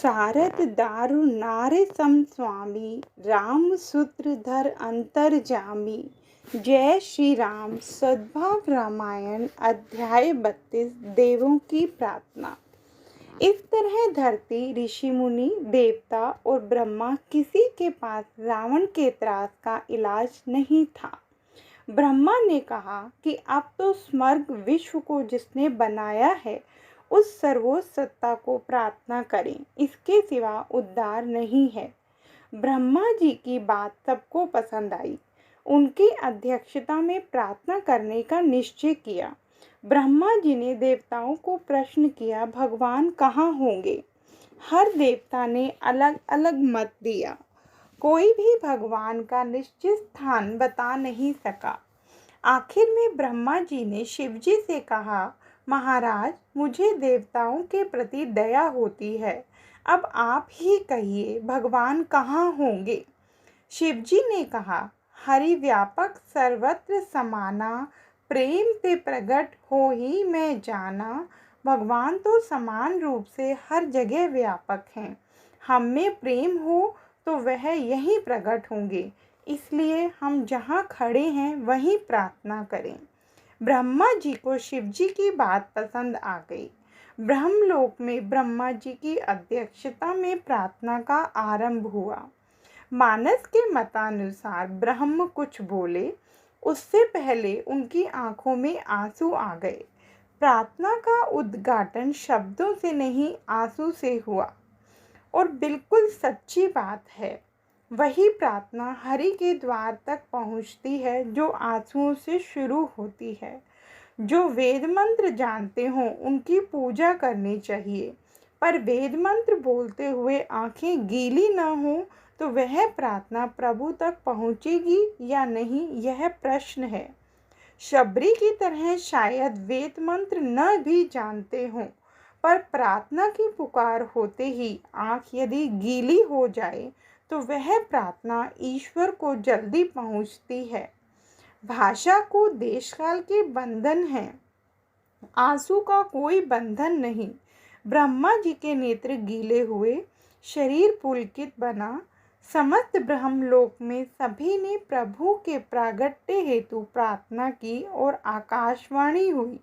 सारद दारु नारे सम स्वामी, राम सूत्रधर अंतर्जामी। जय श्री राम। सद्भाव रामायण अध्याय 32। देवों की प्रार्थना। इस तरह धरती, ऋषि मुनि, देवता और ब्रह्मा किसी के पास रावण के त्रास का इलाज नहीं था। ब्रह्मा ने कहा कि अब तो समग्र विश्व को जिसने बनाया है उस सर्वोच्च सत्ता को प्रार्थना करें, इसके सिवा उद्धार नहीं है। ब्रह्मा जी की बात सबको पसंद आई। उनकी अध्यक्षता में प्रार्थना करने का निश्चय किया। ब्रह्मा जी ने देवताओं को प्रश्न किया, भगवान कहाँ होंगे? हर देवता ने अलग अलग मत दिया। कोई भी भगवान का निश्चित स्थान बता नहीं सका। आखिर में ब्रह्मा जी ने शिव जी से कहा, महाराज, मुझे देवताओं के प्रति दया होती है। अब आप ही कहिए, भगवान कहाँ होंगे? शिव जी ने कहा, हरि व्यापक सर्वत्र समाना, प्रेम ते प्रगट हो ही मैं जाना। भगवान तो समान रूप से हर जगह व्यापक हैं। हम में प्रेम हो तो वह यहीं प्रकट होंगे, इसलिए हम जहाँ खड़े हैं वहीं प्रार्थना करें। ब्रह्मा जी को शिव जी की बात पसंद आ गई। ब्रह्मलोक में ब्रह्मा जी की अध्यक्षता में प्रार्थना का आरंभ हुआ। मानस के मतानुसार ब्रह्म कुछ बोले उससे पहले उनकी आंखों में आंसू आ गए। प्रार्थना का उद्घाटन शब्दों से नहीं, आंसू से हुआ। और बिल्कुल सच्ची बात है, वही प्रार्थना हरि के द्वार तक पहुंचती है जो आंसुओं से शुरू होती है। जो वेद मंत्र जानते हों उनकी पूजा करनी चाहिए, पर वेद मंत्र बोलते हुए आंखें गीली न हो तो वह प्रार्थना प्रभु तक पहुंचेगी या नहीं, यह प्रश्न है। शबरी की तरह शायद वेद मंत्र न भी जानते हों, पर प्रार्थना की पुकार होते ही आंख यदि गीली हो जाए तो वह प्रार्थना ईश्वर को जल्दी पहुंचती है। भाषा को देशकाल के बंधन हैं, आंसू का कोई बंधन नहीं। ब्रह्मा जी के नेत्र गीले हुए, शरीर पुलकित बना। समस्त ब्रह्मलोक में सभी ने प्रभु के प्रागट्य हेतु प्रार्थना की और आकाशवाणी हुई,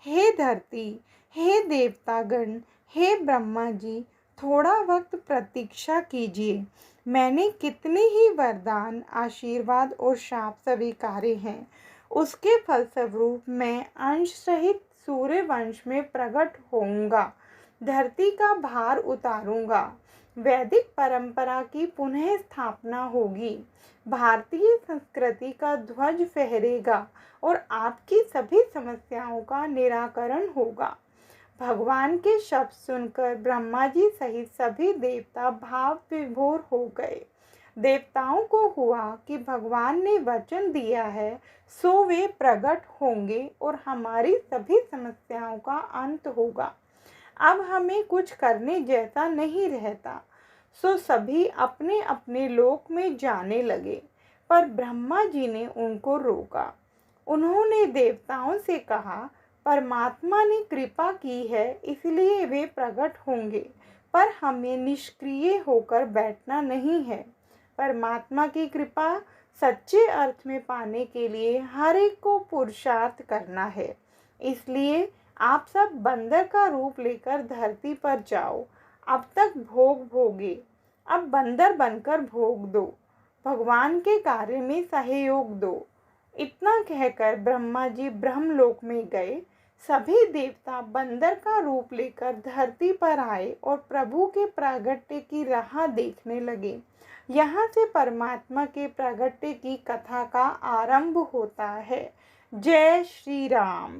हे धरती, हे देवतागण, हे ब्रह्मा जी, थोड़ा वक्त प्रतीक्षा कीजिए। मैंने कितने ही वरदान, आशीर्वाद और शाप स्वीकारे हैं। उसके फलस्वरूप मैं अंश सहित सूर्य वंश में प्रकट होऊंगा, धरती का भार उतारूंगा। वैदिक परंपरा की पुनः स्थापना होगी, भारतीय संस्कृति का ध्वज फहरेगा और आपकी सभी समस्याओं का निराकरण होगा। भगवान के शब्द सुनकर ब्रह्मा जी सहित सभी देवता भाव विभोर हो गए। देवताओं को हुआ कि भगवान ने वचन दिया है सो वे प्रकट होंगे और हमारी सभी समस्याओं का अंत होगा। अब हमें कुछ करने जैसा नहीं रहता। सो सभी अपने अपने लोक में जाने लगे, पर ब्रह्मा जी ने उनको रोका। उन्होंने देवताओं से कहा, परमात्मा ने कृपा की है इसलिए वे प्रकट होंगे, पर हमें निष्क्रिय होकर बैठना नहीं है। परमात्मा की कृपा सच्चे अर्थ में पाने के लिए हर एक को पुरुषार्थ करना है। इसलिए आप सब बंदर का रूप लेकर धरती पर जाओ। अब तक भोग भोगे, अब बंदर बनकर भोग दो, भगवान के कार्य में सहयोग दो। इतना कहकर ब्रह्मा जी ब्रह्मलोक में गए। सभी देवता बंदर का रूप लेकर धरती पर आए और प्रभु के प्रागट्य की राह देखने लगे। यहाँ से परमात्मा के प्रागट्य की कथा का आरंभ होता है। जय श्री राम।